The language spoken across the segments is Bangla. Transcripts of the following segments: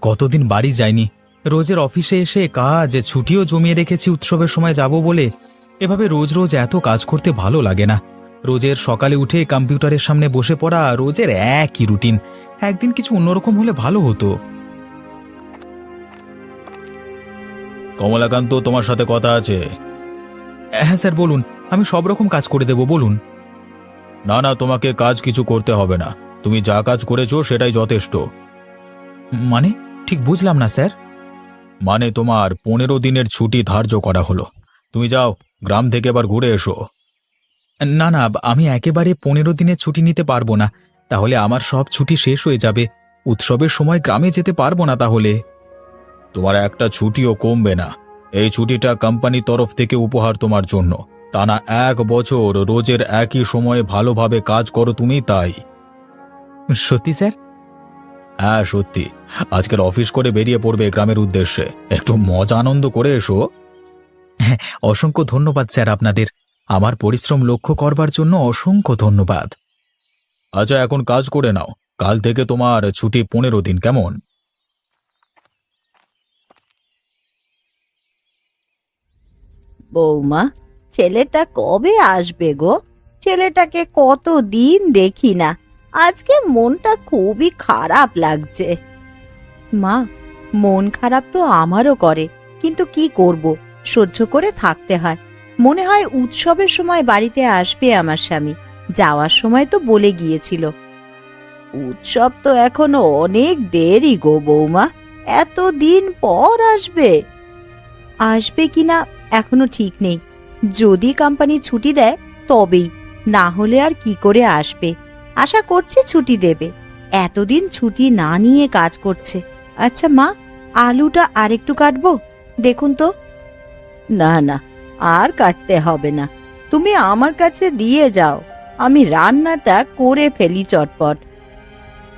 কতদিন বাড়ি যায়নি। রোজের অফিসে এসে কাজ, ছুটিও জমিয়ে রেখেছি উৎসবের সময় যাব বলে। এভাবে রোজ রোজ এত কাজ করতে ভালো লাগে না। রোজের সকালে উঠে কম্পিউটারের সামনে বসে পড়া, রোজের একই রুটিন। একদিন কিছু অন্যরকম হলে ভালো হতো। কমলাকান্ত, তোমার সাথে কথা আছে। হ্যাঁ স্যার, বলুন। আমি সব রকম কাজ করে দেব, বলুন। না না, তোমাকে কাজ কিছু করতে হবে না। তুমি যা কাজ করেছো সেটাই যথেষ্ট। মানে ঠিক বুঝলাম না স্যার। মানে তোমার 15 দিনের ছুটি ধার্য করা হলো। তুমি যাও, গ্রাম থেকে এবার ঘুরে এসো। না না, আমি একেবারে 15 দিনের ছুটি নিতে পারবো না। তাহলে আমার সব ছুটি শেষ হয়ে যাবে। উৎসবের সময় গ্রামে যেতে পারবো না তাহলে। তোমার একটা ছুটিও কমবে না। এই ছুটিটা কোম্পানির তরফ থেকে উপহার তোমার জন্য। টানা 1 বছর রোজের একই সময়ে ভালোভাবে কাজ করো তুমি, তাই। সত্যি স্যার? হ্যাঁ সত্যি। আজকের অফিস করে বেরিয়ে পড়বে গ্রামের উদ্দেশ্যে। একটু মজা আনন্দ করে এসো। হ্যাঁ, অসংখ্য ধন্যবাদ স্যার আপনাদের। আমার পরিশ্রম লক্ষ্য করবার জন্য অসংখ্য ধন্যবাদ। আচ্ছা, এখন কাজ করে নাও। কাল থেকে তোমার ছুটি 15 দিন, কেমন? বৌমা, ছেলেটা কবে আসবে গো? ছেলেটাকে কতদিন দেখি না। আজকে মনটা খুবই খারাপ লাগছে। মা, মন খারাপ তো আমারও করে, কিন্তু কি করব, সহ্য করে থাকতে হয়। মনে হয় উৎসবের সময় বাড়িতে আসবে আমার স্বামী। যাওয়ার সময় তো বলে গিয়েছিল। উৎসব তো এখনো অনেক দেরি গো বৌমা। এতদিন পর আসবে। আসবে কিনা এখনো ঠিক নেই। যদি কোম্পানি ছুটি দেয় তবেই, না হলে আর কি করে আসবে। আশা করছি ছুটি দেবে। এতদিন ছুটি না নিয়ে কাজ করছে। আচ্ছা মা, আলুটা আরেকটু কাটবো, দেখুন তো। না না, আর কাটতে হবে না। তুমি আমার কাছে দিয়ে যাও, আমি রান্নাটা করে ফেলি চটপট।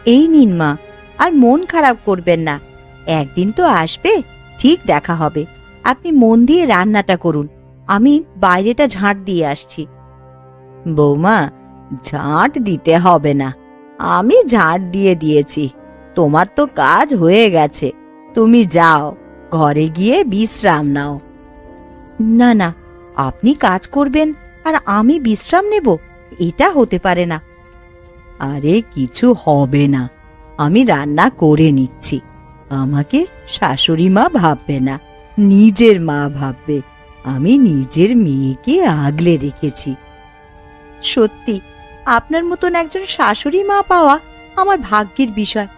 এই নিন মা, আর মন খারাপ করবেন না। একদিন তো আসবে, ঠিক দেখা হবে। আপনি মন দিয়ে রান্নাটা করুন, আমি বাইরেটা ঝাঁট দিয়ে আসছি। বৌমা, ঝাঁট দিতে হবে না, আমি ঝাঁট দিয়ে দিয়েছি। তোমার তো কাজ হয়ে গেছে, তুমি যাও, ঘরে গিয়ে বিশ্রাম নাও। না না, আপনি কাজ করবেন আর আমি বিশ্রাম নেব, এটা হতে পারে না। আরে কিছু হবে না, আমি রান্না করে নিচ্ছি। আমাকে শাশুড়ি মা ভাববে না, নিজের মা ভাববে। আমি নিজের মেয়েকে আগলে রেখেছি। সত্যি, আপনার মতন একজন শাশুড়ি মা পাওয়া আমার ভাগ্যের বিষয়।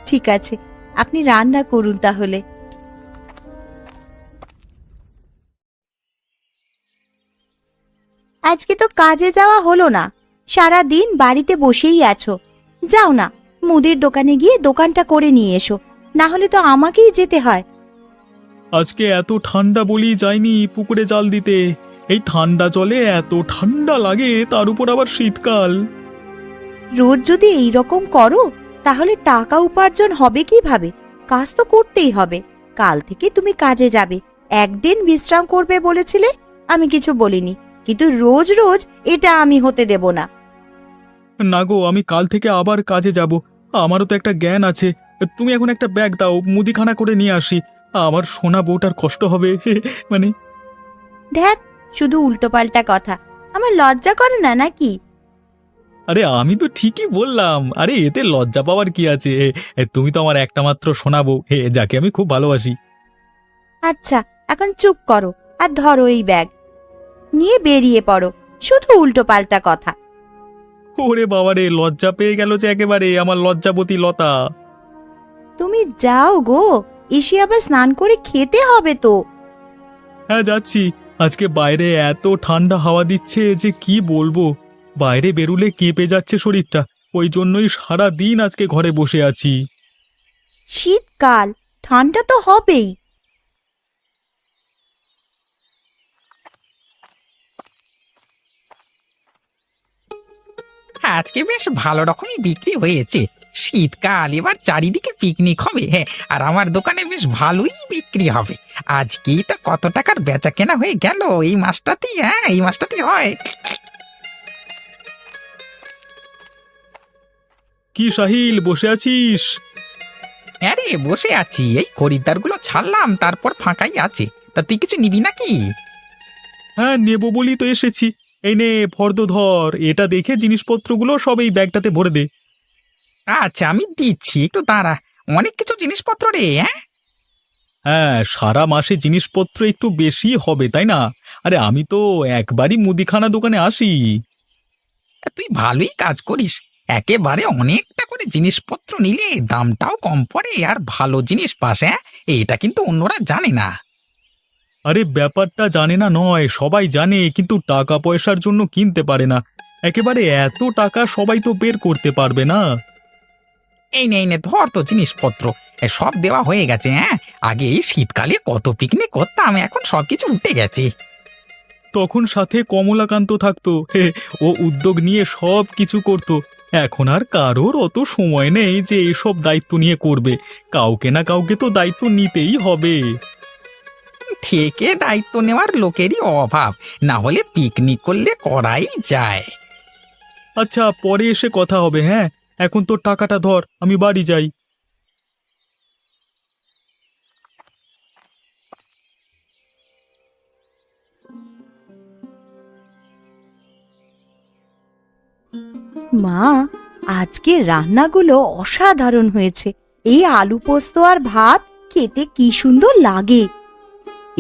ঠিক আছে, আপনি রান্না করুন তাহলে। আজকে তো কাজে যাওয়া হলো না, সারা দিন বাড়িতে বসেই আছো। যাও না, মুদির দোকানে গিয়ে দোকানটা করে নিয়ে এসো, না হলে তো আমাকেই যেতে হয়। আজকে এত ঠান্ডা বলি যাইনি পুকুরে জাল দিতে। এই ঠান্ডা জলে এত ঠান্ডা লাগে, তার উপর আবার শীতকাল। রোজ যদি এই রকম করো তাহলে টাকা উপার্জন হবে কিভাবে? কাজ তো করতেই হবে। কাল থেকে তুমি কাজে যাবে, একদিন বিশ্রাম করবে বলেছিলে, আমি কিছু বলিনি, কিন্তু রোজ রোজ এটা আমি হতে দেব না। না গো, আমি কাল থেকে আবার কাজে যাব। আমারও তো একটা জ্ঞান আছে। তুমি এখন একটা ব্যাগ দাও, মুদিখানা করে নিয়ে আসি। আমার সোনা বউটার কষ্ট হবে। মানে ধ্যাত, শুধু উল্টোপাল্টা কথা। আমার লজ্জা করে না নাকি? আরে আমি তো ঠিকই বললাম। আরে এতে লজ্জা পাওয়ার কি আছে? তুমি তো আমার একটা মাত্র সোনা বউ, যাকে আমি খুব ভালোবাসি। আচ্ছা, এখন চুপ করো আর ধরো এই ব্যাগ, নিয়ে বেরিয়ে পড়ো। শুধু উল্টোপাল্টা কথা। ওরে বাবারে, লজ্জা পেয়ে গেল যে একেবারে আমার লজ্জাবতী লতা। তুমি যাও গো, এসে আবার স্নান করে খেতে হবে তো। হ্যাঁ যাচ্ছি। আজকে বাইরে এত ঠান্ডা হাওয়া দিচ্ছে যে কি বলবো। বাইরে বেরুলে কেঁপে যাচ্ছে শরীরটা। ওই জন্যই সারা দিন আজকে ঘরে বসে আছি। শীতকাল, ঠান্ডা তো হবেই। আজকে বেশ ভালো রকমই বিক্রি হয়েছে। শীতকাল, এবার চারিদিকে পিকনিক হবে। হ্যাঁ, আর আমার দোকানে বেশ ভালোই বিক্রি হবে। আজকেই তো কত টাকার বেচা কেনা হয়ে গেল এই মাসটাতেই। হ্যাঁ, এই মাসটাতেই হয়। কি সাহিল, বসে আছিস? আরে বসে আছি, এই খরিদ্দারগুলো ছাড়লাম, তারপর ফাঁকাই আছে। তা তুই কিছু নিবি নাকি? হ্যাঁ, নেবো বলি তো এসেছি। এই নে ফর্দ ধর, এটা দেখে জিনিসপত্রগুলো সব এই ব্যাগটাতে ভরে দে। আচ্ছা, আমি দিচ্ছি, একটু দাঁড়া। অনেক কিছু জিনিসপত্র রে, হ্যাঁ। হ্যাঁ, সারা মাসে জিনিসপত্র একটু বেশি হবে তাই না? আরে আমি তো একবারই মুদিখানা দোকানে আসি। তুই ভালোই কাজ করিস। একেবারে অনেকটা করে জিনিসপত্র নিলে দামটাও কম পড়ে আর ভালো জিনিস পাস, হ্যাঁ। এটা কিন্তু অন্যরা জানে না। আরে ব্যাপারটা জানে না নয়, সবাই জানে, কিন্তু টাকা পয়সার জন্য কিনতে পারে না। একেবারে এত টাকা সবাই তো বের করতে পারবে না। এই নে ধর তো জিনিসপত্র। সব দেওয়া হয়ে গেছে, হ্যাঁ। আগে এই শীতকালে কত পিকনিক করতাম, এখন সবকিছু উঠে গেছে। তখন সাথে কমলাকান্ত থাকতো, ও উদ্যোগ নিয়ে সব কিছু করতো। এখন আর কারোর অত সময় নেই যে এসব দায়িত্ব নিয়ে করবে। কাউকে না কাউকে তো দায়িত্ব নিতেই হবে। থেকে দায়িত্ব নেওয়ার লোকেরই অভাব, না হলে পিকনিক করলে করাই যায়। আচ্ছা, পরে এসে কথা হবে। হ্যাঁ, এখন তোর টাকাটা ধর, আমি বাড়ি যাই। মা, আজকে রান্নাগুলো অসাধারণ হয়েছে। এই আলু পোস্ত আর ভাত খেতে কি সুন্দর লাগে।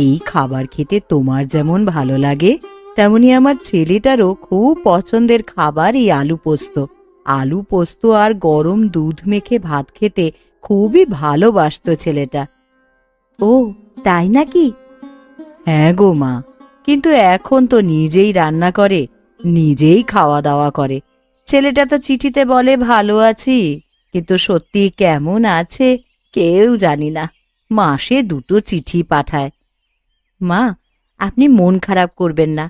এই খাবার খেতে তোমার যেমন ভালো লাগে, তেমনি আমার ছেলেটারও খুব পছন্দের খাবার এই আলু পোস্ত। আলু পোস্ত আর গরম দুধ মেখে ভাত খেতে খুবই ভালোবাসতো ছেলেটা। ও, তাই নাকি? হ্যাঁ গো মা, কিন্তু এখন তো নিজেই রান্না করে, নিজেই খাওয়া দাওয়া করে। ছেলেটা তো চিঠিতে বলে ভালো আছি, কিন্তু সত্যি কেমন আছে কেউ জানি না। মাসে 2টো চিঠি পাঠায়। মা, আপনি মন খারাপ করবেন না।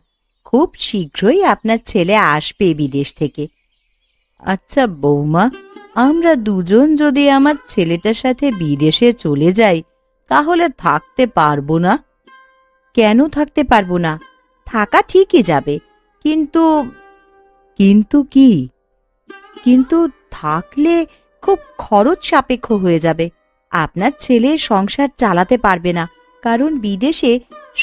খুব শীঘ্রই আপনার ছেলে আসবে বিদেশ থেকে। আচ্ছা বৌমা, আমরা দুজন যদি আমার ছেলেটার সাথে বিদেশে চলে যাই, তাহলে থাকতে পারবো না? কেন থাকতে পারবো না? থাকা ঠিকই যাবে, কিন্তু কিন্তু কি? কিন্তু থাকলে খুব খরচ সাপেক্ষ হয়ে যাবে। আপনার ছেলে সংসার চালাতে পারবে না, কারণ বিদেশে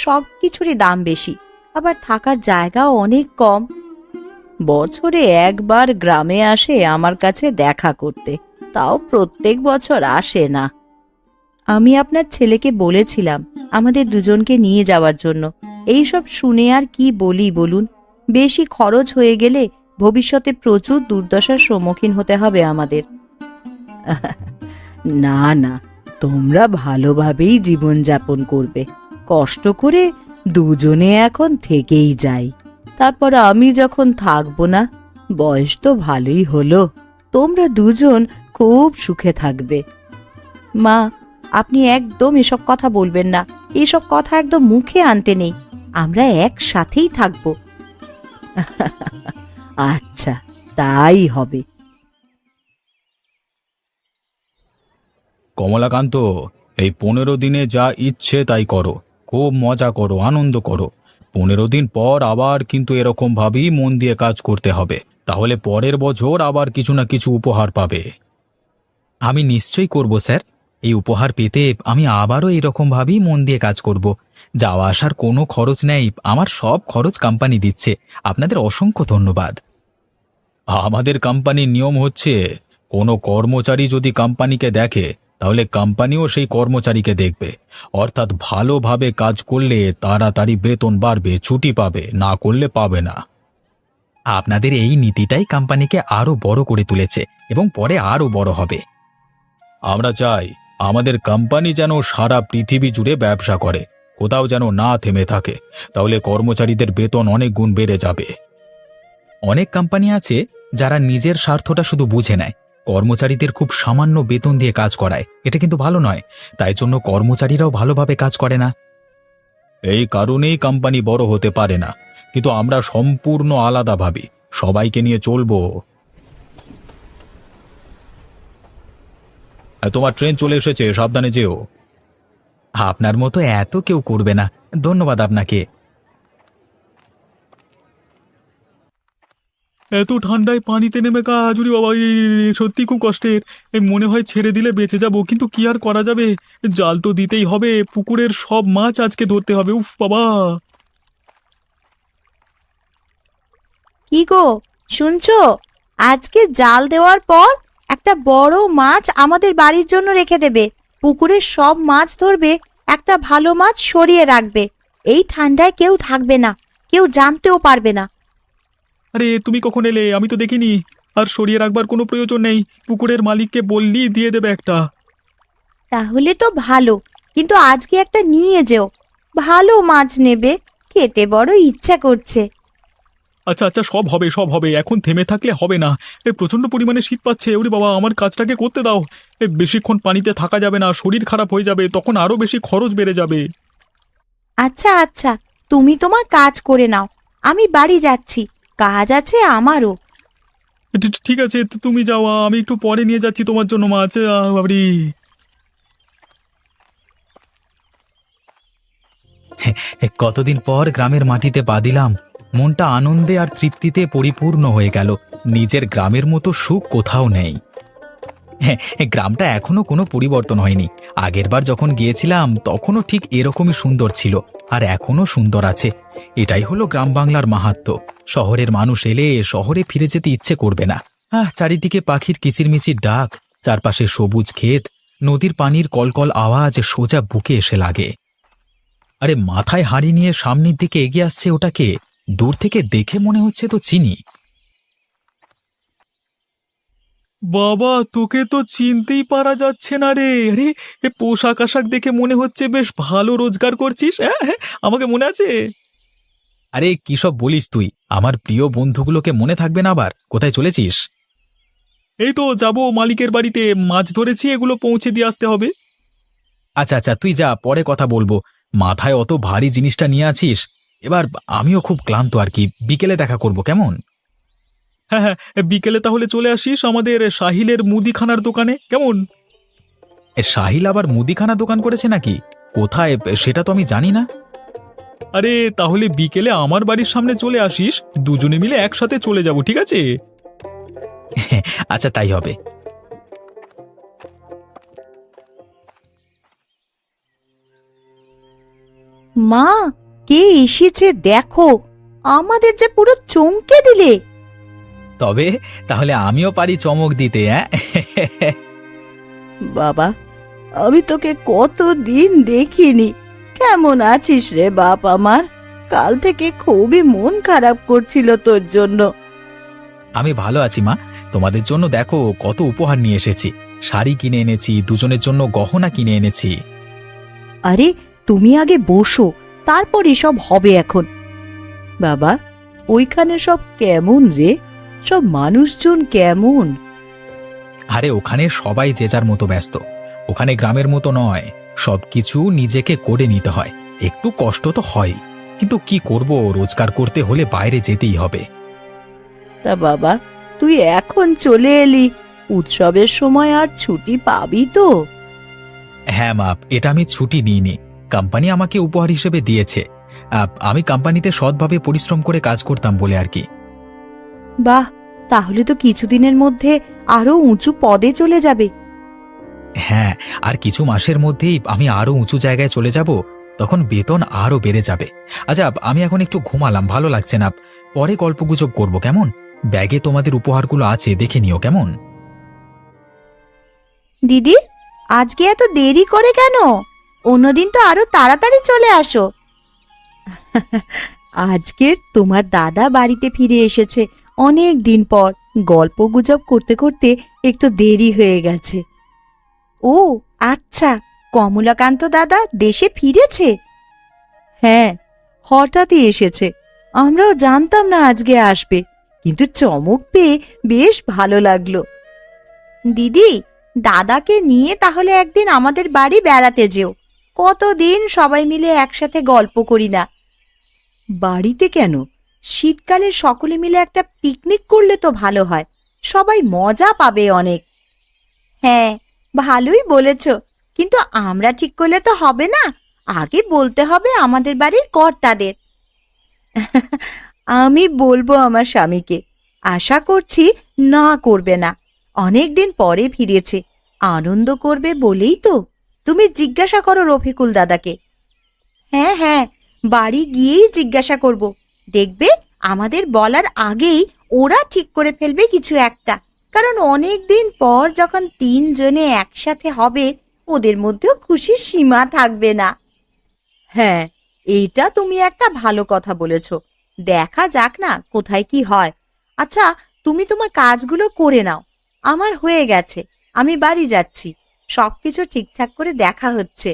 সবকিছুরই দাম বেশি, আবার থাকার জায়গাও অনেক কম। বছরে একবার গ্রামে আসে আমার কাছে দেখা করতে, তাও প্রত্যেক বছর আসে না। আমি আপনার ছেলেকে বলেছিলাম আমাদের দুজনকে নিয়ে যাওয়ার জন্য। এইসব শুনে আর কি বলি বলুন? বেশি খরচ হয়ে গেলে ভবিষ্যতে প্রচুর দুর্দশার সম্মুখীন হতে হবে আমাদের। না না, তোমরা ভালোভাবেই জীবনযাপন করবে। কষ্ট করে দুজনে এখন থেকেই যাই, তারপর আমি যখন থাকবো না, বয়স তো ভালোই হলো, তোমরা দুজন খুব সুখে থাকবে। মা, আপনি একদম এসব কথা বলবেন না। এসব কথা একদম মুখে আনতে নেই। আমরা একসাথেই থাকবো। আচ্ছা, তাই হবে। কমলাকান্ত, এই 15 দিনে যা ইচ্ছে তাই করো, খুব মজা করো, আনন্দ করো। 15 দিন পর আবার কিন্তু এরকম ভাবেই মন দিয়ে কাজ করতে হবে, তাহলে পরের বছর আবার কিছু না কিছু উপহার পাবে। আমি নিশ্চয়ই করব স্যার। এই উপহার পেতে আমি আবারও এরকম ভাবেই মন দিয়ে কাজ করব। যাওয়া আসার কোনো খরচ নেই, আমার সব খরচ কোম্পানি দিচ্ছে। আপনাদের অসংখ্য ধন্যবাদ। আমাদের কোম্পানির নিয়ম হচ্ছে, কোনো কর্মচারী যদি কোম্পানিকে দেখে, তাহলে কোম্পানিও সেই কর্মচারীকে দেখবে। অর্থাৎ ভালোভাবে কাজ করলে তাড়াতাড়ি বেতন বাড়বে, ছুটি পাবে, না করলে পাবে না। আপনাদের এই নীতিটাই কোম্পানিকে আরো বড় করে তুলেছে এবং পরে আরো বড় হবে। আমরা চাই আমাদের কোম্পানি যেন সারা পৃথিবী জুড়ে ব্যবসা করে, কোথাও যেন না থেমে থাকে, তাহলে কর্মচারীদের বেতন অনেক গুণ বেড়ে যাবে। অনেক কোম্পানি আছে যারা নিজের স্বার্থটা শুধু বুঝে নেয়, কর্মচারীদের খুব সামান্য বেতন দিয়ে কাজ করায়। এটা কিন্তু ভালো নয়, তাই জন্য কর্মচারীরাও ভালোভাবে কাজ করে না। এই কারণেই কোম্পানি বড় হতে পারে না, কিন্তু আমরা সম্পূর্ণ আলাদা ভাবি, সবাইকে নিয়ে চলবো। তোমার ট্রেন চলে এসেছে, সাবধানে যেও। আপনার মতো এত কেউ করবে না। ধন্যবাদ আপনাকে। এত ঠান্ডায় পানিতে নেমে কাজ, ওরে বাবা, সত্যি খুব কষ্টের। মনে হয় ছেড়ে দিলে বেঁচে যাব, কিন্তু কি আর করা যাবে, জাল তো দিতেই হবে, পুকুরের সব মাছ আজকে ধরতে হবে। উফ বাবা! কি গো, শুনছো? আজকে জাল দেওয়ার পর একটা বড় মাছ আমাদের বাড়ির জন্য রেখে দেবে। পুকুরের সব মাছ ধরবে, একটা ভালো মাছ সরিয়ে রাখবে। এই ঠান্ডায় কেউ থাকবে না, কেউ জানতেও পারবে না। আরে তুমি কখন এলে? আমি তো দেখিনি। আর সরিয়ে রাখবার কোনো প্রয়োজন নেই, পুকুরের মালিককে বললি দিয়ে দেবে একটা। তাহলে তো ভালো, কিন্তু আজকে একটা নিয়ে যেও। ভালো মাছ নেবে, খেতে বড় ইচ্ছা করছে। আচ্ছা আচ্ছা, সব হবে সব হবে, এখন থেমে থাকলে হবে না। প্রচন্ড পরিমাণে শীত পাচ্ছে, ওরে বাবা, আমার কাজটাকে করতে দাও। বেশিক্ষণ পানিতে থাকা যাবে না, শরীর খারাপ হয়ে যাবে, তখন আরো বেশি খরচ বেড়ে যাবে। আচ্ছা আচ্ছা, তুমি তোমার কাজ করে নাও, আমি বাড়ি যাচ্ছি, কাজ আছে আমারও। ঠিক আছে, তুমি যাও, আমি একটু পরে নিয়ে যাচ্ছি তোমার জন্য মাছ। বাবরি! কতদিন পর গ্রামের মাটিতে পা দিলাম, মনটা আনন্দে আর তৃপ্তিতে পরিপূর্ণ হয়ে গেল। নিজের গ্রামের মতো সুখ কোথাও নেই। হ্যাঁ, গ্রামটা এখনো কোনো পরিবর্তন হয়নি। আগেরবার যখন গিয়েছিলাম তখনও ঠিক এরকমই সুন্দর ছিল, আর এখনো সুন্দর আছে। এটাই হলো গ্রাম বাংলার মাহাত্ম্য। শহরের মানুষ এলে শহরে ফিরে যেতে ইচ্ছে করবে না। চারিদিকে পাখির কিচিরমিচির ডাক, চারপাশে সবুজ ক্ষেত, নদীর পানির কলকল আওয়াজ সোজা বুকে এসে লাগে। আরে মাথায় হাঁড়ি নিয়ে সামনের দিকে এগিয়ে আসছে, ওটাকে দূর থেকে দেখে মনে হচ্ছে তো চিনি। বাবা, তোকে তো চিনতেই পারা যাচ্ছে না রে। আরে, এ পোশাক আশাক দেখে মনে হচ্ছে বেশ ভালো রোজগার করছিস। হ্যাঁ হ্যাঁ, আমাকে মনে আছে? আরে কি সব বলিস তুই? আমার প্রিয় বন্ধুগুলোকে মনে থাকবে না আবার? কোথায় চলেছিস? এই তো যাব মালিকের বাড়িতে, মাছ ধরেছি, এগুলো পৌঁছে দিয়ে আসতে হবে। আচ্ছা আচ্ছা, তুই যা, পরে কথা বলবো। মাথায় অত ভারী জিনিসটা নিয়ে আছিস। এবার আমিও খুব ক্লান্ত আর কি, বিকেলে দেখা করব, কেমন? হ্যাঁ হ্যাঁ, বিকেলে তাহলে চলে আসিস আমাদের সাহিলের মুদিখানার দোকানে, কেমন? সাহিল আবার মুদিখানা দোকান করেছে নাকি? কোথায় সেটা তো আমি জানি না। আরে তাহলে বিকেলে আমার বাড়ির সামনে চলে আসিস, দুজনে মিলে একসাথে চলে যাব, ঠিক আছে? আচ্ছা, তাই হবে। মা, কে এসেছে দেখো, আমাদের যে পুরো চমকে দিলে। তবে তাহলে আমিও পারি চমক দিতে, হ্যাঁ? বাবা, আমি তোকে কতদিন দেখিনি। কেমন আছিস রে বাপ আমার? কাল থেকে খুবই মন খারাপ করছিল তোর জন্য। আমি ভালো আছি মা। তোমাদের জন্য দেখো কত উপহার নিয়ে এসেছি। শাড়ি কিনে এনেছি, দুজনের জন্য গহনা কিনে এনেছি। আরে তুমি আগে বসো, তারপর এসব হবে এখন। বাবা, ওইখানে সব কেমন রে? সব মানুষজন কেমন? আরে ওখানে সবাই যে যার মতো ব্যস্ত। ওখানে গ্রামের মতো নয়, সবকিছু নিজেকে করে নিতে হয়। একটু কষ্ট তো হয়, কিন্তু কি করব, রোজগার করতে হলে বাইরে যেতেই হবে। তা বাবা, তুই এখন চলে এলি, উৎসবের সময় আর ছুটি পাবি তো? হ্যাঁ মা, এটা আমি ছুটি নিইনি, কোম্পানি আমাকে উপহার হিসেবে দিয়েছে। আমি কোম্পানিতে সৎভাবে পরিশ্রম করে কাজ করতাম বলে আর কি। বাহ, তাহলে তো কিছুদিনের মধ্যে আরো উঁচু পদে চলে যাবে। হ্যাঁ, আর কিছু মাসের মধ্যেই আমি আরো উঁচু জায়গায় চলে যাব, তখন বেতন আরো বেড়ে যাবে। আচ্ছা, আমি এখন একটু ঘুমালাম, ভালো লাগছে না। পরে গল্পগুজব করব, কেমন? ব্যাগে তোমাদের উপহারগুলো আছে, দেখে নিও, কেমন? দিদি, আজকে এত দেরি করে কেন? অন্যদিন তো আরো তাড়াতাড়ি চলে আসো। আজকে তোমার দাদা বাড়িতে ফিরে এসেছে অনেক দিন পর, গল্প গুজব করতে করতে একটু দেরি হয়ে গেছে। ও আচ্ছা, কমলাকান্ত দাদা দেশে ফিরেছে? হ্যাঁ, হঠাৎই এসেছে। আমরাও জানতাম না আজকে আসবে, কিন্তু চমক পেয়ে বেশ ভালো লাগলো। দিদি, দাদাকে নিয়ে তাহলে একদিন আমাদের বাড়ি বেড়াতে যেও। কতদিন সবাই মিলে একসাথে গল্প করি না। বাড়িতে কেন, শীতকালে সকলে মিলে একটা পিকনিক করলে তো ভালো হয়, সবাই মজা পাবে অনেক। হ্যাঁ, ভালোই বলেছ, কিন্তু আমরা ঠিক করলে তো হবে না, আগে বলতে হবে আমাদের বাড়ির কর্তাদের। আমি বলবো আমার স্বামীকে, আশা করছি না করবে না। অনেকদিন পরে ফিরেছে, আনন্দ করবে বলেই তো। তুমি জিজ্ঞাসা করো রফিকুল দাদাকে। হ্যাঁ হ্যাঁ, বাড়ি গিয়েই জিজ্ঞাসা করব। দেখবে আমাদের বলার আগেই ওরা ঠিক করে ফেলবে কিছু একটা। কারণ অনেক দিন পর যখন তিনজনে একসাথে হবে, ওদের মধ্যেও খুশির সীমা থাকবে না। হ্যাঁ, এইটা তুমি একটা ভালো কথা বলেছ। দেখা যাক না কোথায় কি হয়। আচ্ছা, তুমি তোমার কাজগুলো করে নাও। আমার হয়ে গেছে, আমি বাড়ি যাচ্ছি। সবকিছু ঠিকঠাক করে দেখা হচ্ছে।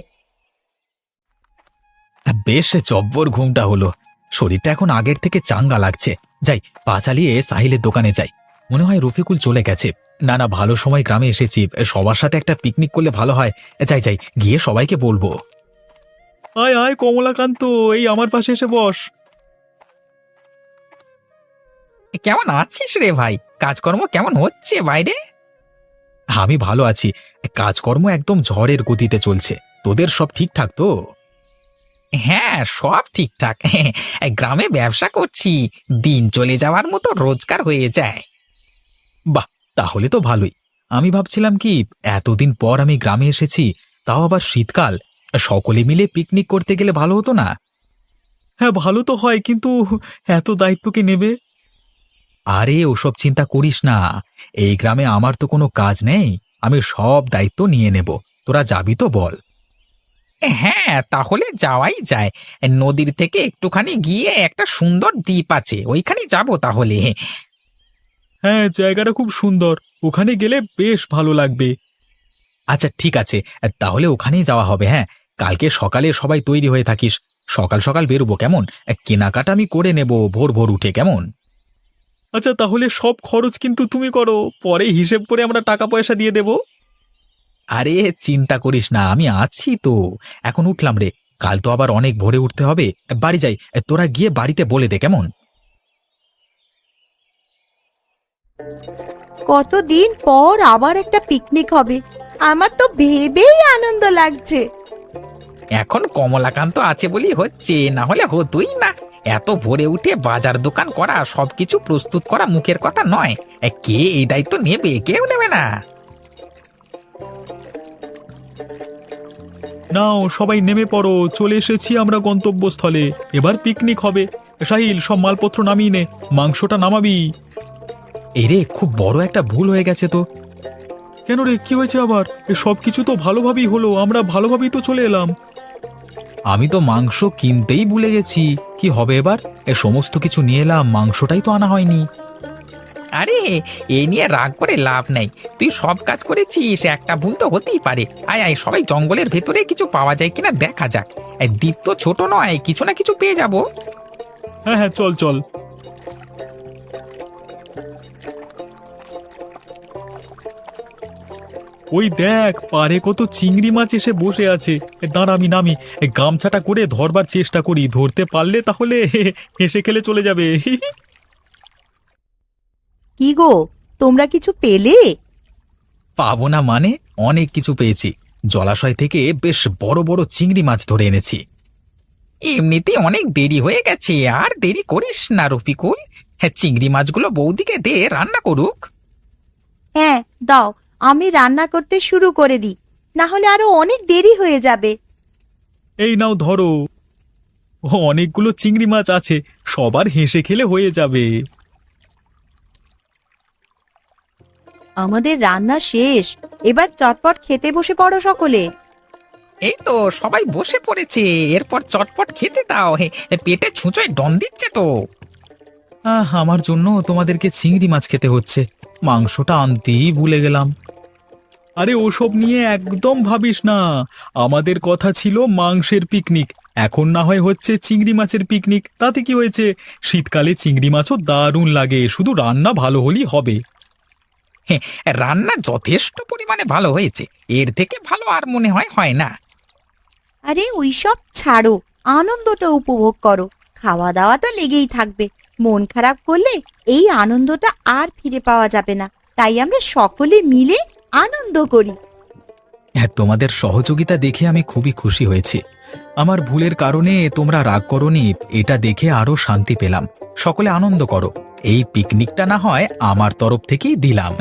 বেশ জব্বর ঘুমটা হলো। শরীরটা এখন আগের থেকে চাঙ্গা লাগছে। যাই, পা চালিয়ে সাহিলের দোকানে যাই। মনে হয় রফিকুল চলে গেছে। না না, ভালো সময় গ্রামে এসেছি, সবার সাথে একটা পিকনিক করলে ভালো হয়। যাই যাই, গিয়ে সবাইকে বলবো। আয় আয় কমলাকান্ত, এই আমার পাশে এসে বস। কেমন আছিস রে ভাই? কাজকর্ম কেমন হচ্ছে বাইরে? আমি ভালো আছি। কাজকর্ম একদম ঝড়ের গতিতে চলছে। তোদের সব ঠিকঠাক তো? হ্যাঁ, সব ঠিকঠাক। গ্রামে ব্যবসা করছি, দিন চলে যাওয়ার মতো রোজগার হয়ে যায়। বাহ, তাহলে তো ভালোই। আমি ভাবছিলাম কি, এতদিন পর আমি গ্রামে এসেছি, তাও আবার শীতকাল, সকলে মিলে পিকনিক করতে গেলে ভালো হতো না? হ্যাঁ, ভালো তো হয়, কিন্তু এত দায়িত্ব কে নেবে? আরে ওসব চিন্তা করিস না। এই গ্রামে আমার তো কোনো কাজ নেই, আমি সব দায়িত্ব নিয়ে নেব। তোরা যাবি তো বল? হ্যাঁ, তাহলে যাওয়াই যায়। নদীর থেকে একটুখানি গিয়ে একটা সুন্দর দ্বীপ আছে, ওইখানে যাব তাহলে। হ্যাঁ, জায়গাটা খুব সুন্দর, ওখানে গেলে বেশ ভালো লাগবে। আচ্ছা ঠিক আছে, তাহলে ওখানেই যাওয়া হবে। হ্যাঁ, কালকে সকালে সবাই তৈরি হয়ে থাকিস। সকাল সকাল বেরোবো, কেমন? কেনাকাটা আমি করে নেব ভোর ভোর উঠে, কেমন? আচ্ছা, তাহলে সব খরচ কিন্তু তুমি করো, পরে হিসেব করে আমরা টাকা পয়সা দিয়ে দেব। আরে চিন্তা করিস না, আমি আছি তো। এখন উঠলাম রে, কাল তো আবার অনেক ভোরে উঠতে হবে। বাড়ি যাই, তোরা গিয়ে বাড়িতে বলে দে, কেমন? কতদিন পর আবার একটা পিকনিক হবে, আমার তো ভেবেই আনন্দ লাগছে। এখন কমলাকান্ত আছে বলি হচ্ছে, না হলে হতোই না। এত ভোরে উঠে বাজার দোকান করা, সবকিছু প্রস্তুত করা মুখের কথা নয়। কে এই দায়িত্ব নেবে? কেউ নেবে না। নাও সবাই নেমে পড়ো, চলে এসেছি আমরা গন্তব্যস্থলে। এবার পিকনিক হবে। সাহিল, সব মালপত্র নামিয়ে নে, মাংসটা নামাবি। এই রে, খুব বড় একটা ভুল হয়ে গেছে তো। কেন রে, কি হয়েছে আবার? সব কিছু তো ভালোভাবেই হলো, আমরা ভালোভাবেই তো চলে এলাম। আমি তো মাংস কিনতেই ভুলে গেছি। কি হবে এবার? সমস্ত কিছু নিয়ে এলাম, মাংসটাই তো আনা হয়নি। আরে, এ নিয়ে রাগ করে লাভ নেই। তুই সব কাজ করেছিস, একটা ভুল তো হতেই পারে। আয় আয়, সবাই জঙ্গলের ভেতরে কিছু পাওয়া যায় কিনা দেখা যাক। দ্বীপ তো ছোট নয়, কিছু না কিছু পেয়ে যাব। হ্যাঁ হ্যাঁ, চল চল। ওই দেখ, পারে কত চিংড়ি মাছ এসে বসে আছে। দাঁড়া, আমি নামি, গামছাটা করে ধরবার চেষ্টা করি। ধরতে পারলে তাহলে হেসে খেলে চলে যাবে। কি গো, তোমরা কিছু পেলে? পাবো না মানে, অনেক কিছু পেয়েছি। জলাশয় থেকে বেশ বড় বড় চিংড়ি মাছ ধরে এনেছি। এমনিতে অনেক দেরি হয়ে গেছে, আর দেরি করিস না রফিকুল। হ্যাঁ, চিংড়ি মাছগুলো বৌদিকে দে, রান্না করুক। হ্যাঁ দাও, আমি রান্না করতে শুরু করে দিই, না হলে আরো অনেক দেরি হয়ে যাবে। এই নাও ধরো। অনেকগুলো চিংড়ি মাছ আছে, সবার হেসে খেলে হয়ে যাবে। আমাদের রান্না শেষ, এবার চটপট খেতে বসে পড়ো সকলে। এই তো সবাই বসে পড়েছে, এরপর চটপট খেতে দাও। হে, পেটে ছুঁচোয় ডন দিচ্ছে তো। আমার জন্য তোমাদেরকে চিংড়ি মাছ খেতে হচ্ছে, মাংসটা আনতেই ভুলে গেলাম। আরে ওসব নিয়ে একদম ভাবিস না, আমাদের কথা ছিল মাংসের পিকনিক, এখন না হয় হচ্ছে চিংড়ি মাছের পিকনিক। তাতে কি হয়েছে? শীতকালে চিংড়ি মাছও দারুণ লাগে, শুধু রান্না ভালো হলেই হবে। হ্যাঁ, রান্না যথেষ্ট পরিমাণে ভালো হয়েছে, এর থেকে ভালো আর মনে হয় হয় না। আরে ওইসব ছাড়ো, আনন্দটা উপভোগ করো। খাওয়া দাওয়া তো লেগেই থাকবে, মন খারাপ করলে এই আনন্দটা আর ফিরে পাওয়া যাবে না। তাই আমরা সকলে মিলে আনন্দ করি। হ্যাঁ, তোমাদের সহযোগিতা দেখে আমি খুবই খুশি হয়েছি। আমার ভুলের কারণে তোমরা রাগ করোনি, এটা দেখে আরো শান্তি পেলাম। সকলে আনন্দ করো, এই পিকনিকটা না হয় আমার তরফ থেকেই দিলাম